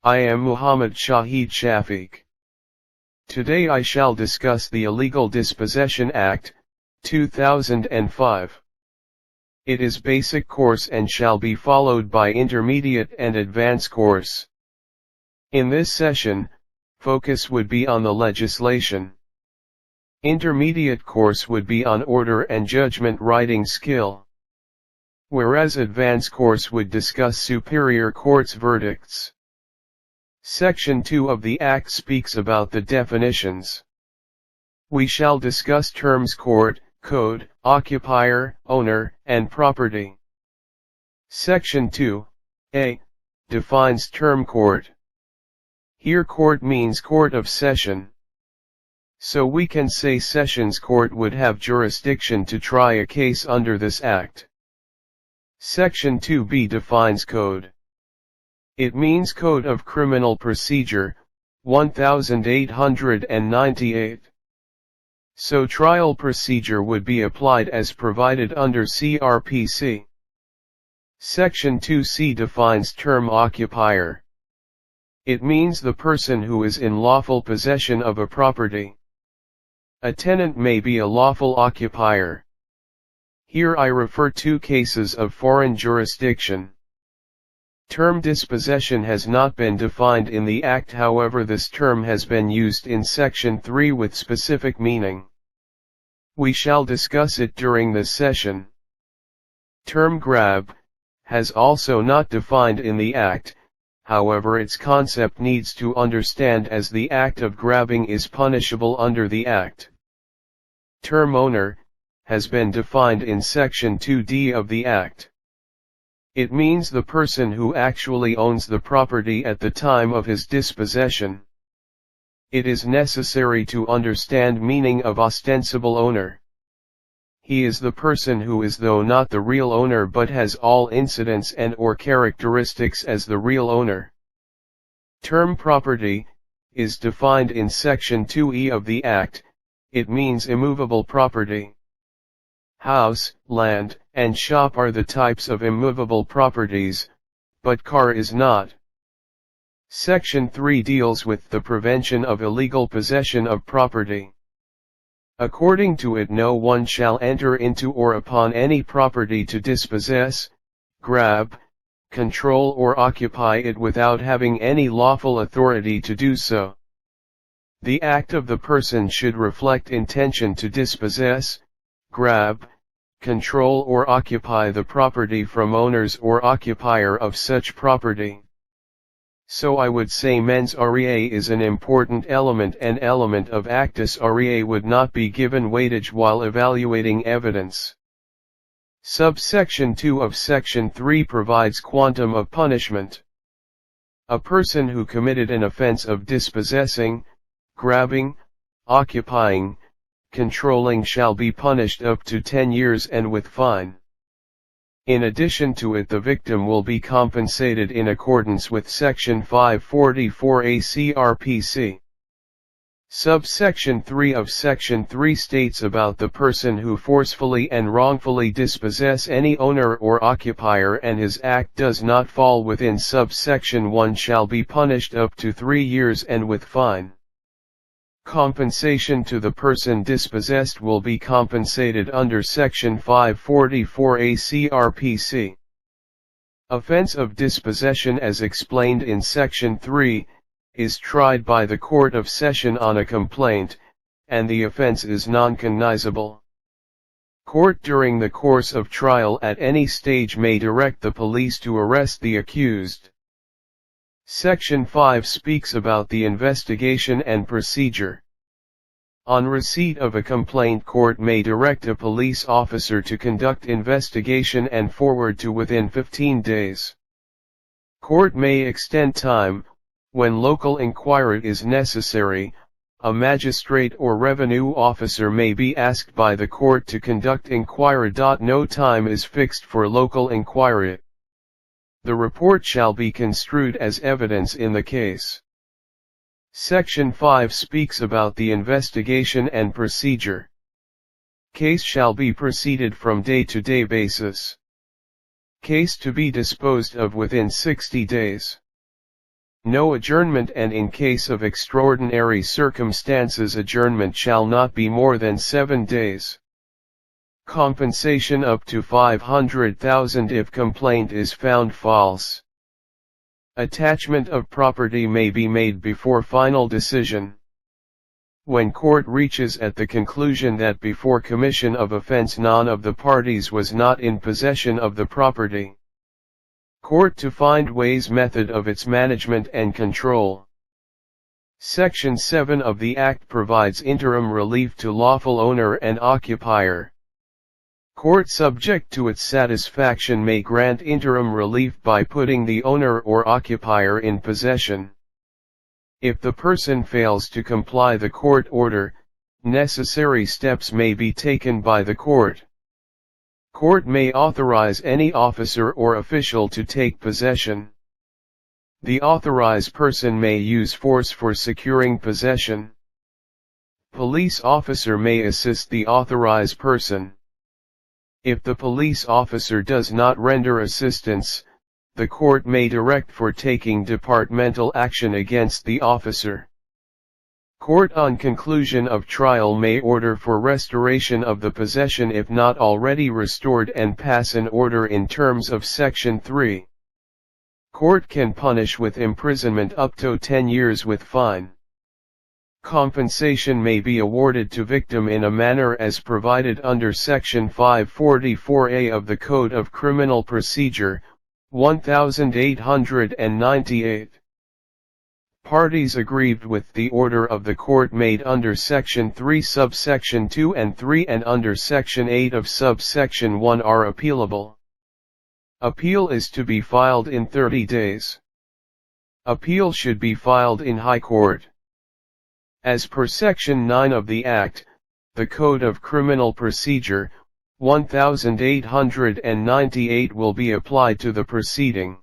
I am Muhammad Shahid Shafiq. Today I shall discuss the Illegal Dispossession Act, 2005. It is basic course and shall be followed by intermediate and advanced course. In this session, focus would be on the legislation. Intermediate course would be on order and judgment writing skill. Whereas advanced course would discuss superior court's verdicts. Section 2 of the Act speaks about the definitions. We shall discuss terms court, code, occupier, owner, and property. Section 2a defines term court. Here court means court of session. So we can say Sessions Court would have jurisdiction to try a case under this Act. Section 2b defines code. It means Code of Criminal Procedure, 1898. So trial procedure would be applied as provided under CRPC. Section 2c defines term occupier. It means the person who is in lawful possession of a property. A tenant may be a lawful occupier. Here I refer to cases of foreign jurisdiction. Term dispossession has not been defined in the Act, however this term has been used in Section 3 with specific meaning. We shall discuss it during this session. Term grab has also not defined in the Act, however its concept needs to understand as the act of grabbing is punishable under the Act. Term owner has been defined in Section 2d of the Act. It means the person who actually owns the property at the time of his dispossession. It is necessary to understand meaning of ostensible owner. He is the person who is though not the real owner but has all incidents and or characteristics as the real owner. Term property is defined in Section 2e of the Act. It means immovable property. House, land, and shop are the types of immovable properties, but car is not. Section 3 deals with the prevention of illegal possession of property. According to it, no one shall enter into or upon any property to dispossess, grab, control or occupy it without having any lawful authority to do so. The act of the person should reflect intention to dispossess, grab, control or occupy the property from owners or occupier of such property. So I would say mens rea is an important element. An element of actus rea would not be given weightage while evaluating evidence. Subsection 2 of Section 3 provides quantum of punishment. A person who committed an offense of dispossessing, grabbing, occupying, controlling shall be punished up to 10 years and with fine. In addition to it, the victim will be compensated in accordance with Section 544A CRPC. Subsection 3 of Section 3 states about the person who forcefully and wrongfully dispossess any owner or occupier and his act does not fall within subsection 1 shall be punished up to 3 years and with fine. Compensation to the person dispossessed will be compensated under Section 544A CRPC. Offense of dispossession as explained in Section 3, is tried by the Court of Session on a complaint, and the offense is non-cognizable. Court during the course of trial at any stage may direct the police to arrest the accused. Section 5 speaks about the investigation and procedure. On receipt of a complaint, court may direct a police officer to conduct investigation and forward to within 15 days. Court may extend time. When local inquiry is necessary, a magistrate or revenue officer may be asked by the court to conduct inquiry. No time is fixed for local inquiry. The report shall be construed as evidence in the case. Section 5 speaks about the investigation and procedure. Case shall be proceeded from day-to-day basis. Case to be disposed of within 60 days. no adjournment, and in case of extraordinary circumstances adjournment shall not be more than 7 days. Compensation up to 500,000 if complaint is found false. Attachment of property may be made before final decision. When court reaches at the conclusion that before commission of offense none of the parties was not in possession of the property, court to find ways method of its management and control. Section 7 of the Act provides interim relief to lawful owner and occupier. Court subject to its satisfaction may grant interim relief by putting the owner or occupier in possession. If the person fails to comply the court order, necessary steps may be taken by the court. Court may authorize any officer or official to take possession. The authorized person may use force for securing possession. Police officer may assist the authorized person. If the police officer does not render assistance, the court may direct for taking departmental action against the officer. Court on conclusion of trial may order for restoration of the possession if not already restored and pass an order in terms of Section 3. Court can punish with imprisonment up to 10 years with fine. Compensation may be awarded to victim in a manner as provided under Section 544A of the Code of Criminal Procedure, 1898. Parties aggrieved with the order of the court made under Section 3 subsection 2 and 3 and under Section 8 of subsection 1 are appealable. Appeal is to be filed in 30 days. Appeal should be filed in High Court. As per Section 9 of the Act, the Code of Criminal Procedure, 1898 will be applied to the proceeding.